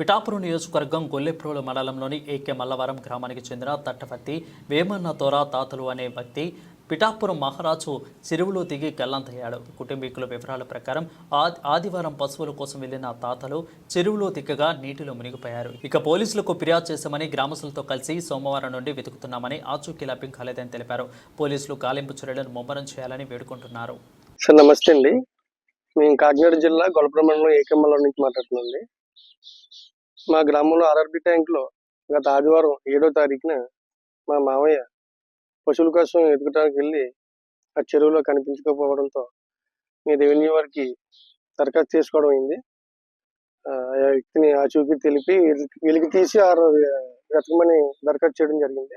పిఠాపురం నియోజకవర్గం గొల్లెప్రోలు మండలంలోని ఏకే మల్లవరం గ్రామానికి చెందిన తట్టపత్తి వేమన్న తోర తాతలు అనే వ్యక్తి పిఠాపురం మహారాజు చెరువులో దిగి గల్లంతయ్యాడు. కుటుంబీకుల వివరాల ప్రకారం ఆదివారం పశువుల కోసం వెళ్లిన తాతలు చెరువులో దిగ్గగా నీటిలో మునిగిపోయారు. ఇక పోలీసులకు ఫిర్యాదు చేశామని గ్రామస్తులతో కలిసి సోమవారం నుండి వెతుకుతున్నామని ఆచూకీ లభ్యం కాలేదని తెలిపారు. పోలీసులు గాలింపు చర్యలను ముమ్మరం చేయాలని వేడుకుంటున్నారు. సార్ నమస్తే అండి. మేము కాకినాడ జిల్లా గొల్లపురం మండలం ఏకమ్మల నుంచి మాట్లాడుతున్నాండి. మా గ్రామంలో ఆర్ఆర్బి ట్యాంక్లో గత ఆదివారం 7వ తారీఖున మా మామయ్య పశువుల కోసం ఎదుగటానికి వెళ్ళి ఆ చెరువులో కనిపించకపోవడంతో మీ రెవెన్యూ వారికి దరఖాస్తు చేసుకోవడం అయింది. ఆ వ్యక్తిని ఆచూకీ తెలిపి వెలికి తీసి వెతకమని దరఖాస్తు చేయడం జరిగింది.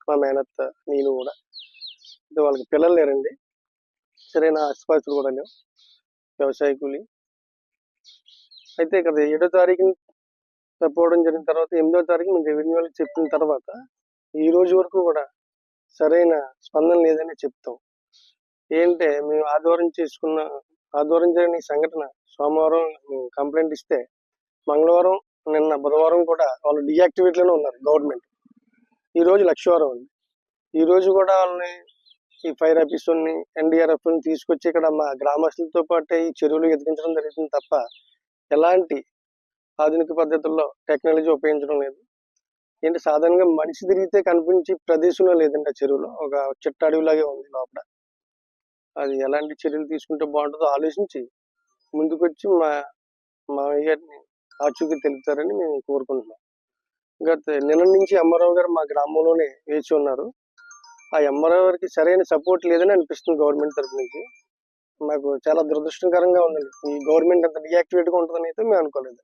మా మేనత్త నేను కూడా. వాళ్ళకి పిల్లలు లేరండి, సరైన ఆసుపత్రులు కూడా లేవు, వ్యవసాయ కూలి. అయితే కదా 7వ తారీఖు పోవడం జరిగిన తర్వాత 8వ తారీఖు మేము రెవెన్యూ వాళ్ళకి చెప్పిన తర్వాత ఈ రోజు వరకు కూడా సరైన స్పందన లేదని చెప్తాం. ఏంటంటే మేము ఆదివారం జరిగిన ఈ సంఘటన సోమవారం కంప్లైంట్ ఇస్తే మంగళవారం నిన్న బుధవారం కూడా వాళ్ళు డీయాక్టివేట్లోనే ఉన్నారు గవర్నమెంట్. ఈ రోజు లక్షవారం ఉంది. ఈ రోజు కూడా వాళ్ళని ఈ ఫైర్ ఆఫీసర్ని ఎన్డీఆర్ఎఫ్ని తీసుకొచ్చి ఇక్కడ మా గ్రామస్తులతో పాటు ఈ చెరువులు ఎదిగించడం జరుగుతుంది తప్ప ఎలాంటి ఆధునిక పద్ధతుల్లో టెక్నాలజీ ఉపయోగించడం లేదు. ఏంటి సాధారణంగా మనిషి తిరిగితే కనిపించే ప్రదేశంలో లేదండి ఆ చెరువులో. ఒక చిట్ట అడవిలాగే ఉంది లోపల. అది ఎలాంటి చర్యలు తీసుకుంటే బాగుంటుందో ఆలోచించి ముందుకొచ్చి మా మామయ్య గారిని ఆచూకీ తెలుపుతారని మేము కోరుకుంటున్నాం. నిన్న నుంచి ఎంఆర్ఓ గారు మా గ్రామంలోనే వేచి ఉన్నారు. ఆ ఎంఆర్ఓ గారికి సరైన సపోర్ట్ లేదని అనిపిస్తుంది గవర్నమెంట్ తరఫు నుంచి. మాకు చాలా దురదృష్టకరంగా ఉందండి. ఈ గవర్నమెంట్ అంత డీయాక్టివేట్గా ఉంటుందని అయితే మేము అనుకోలేదు.